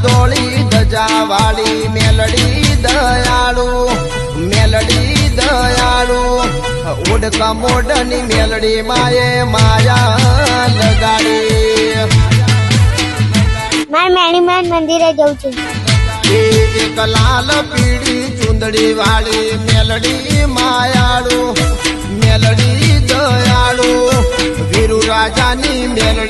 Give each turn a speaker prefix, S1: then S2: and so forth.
S1: ધોળી ધજા વાળી મેલડી દયાળુ મેલડી દયાળુ ઉડકા મોઢની મેલડી માએ માયા લગાડી
S2: માર મેણીમાન મંદિરે જવું છે
S1: એક લાલ પીળી ચુંદડી વાળી મેલડી માયાળુ મેલડી દયાળુ વીરુ રાજાની મેલડી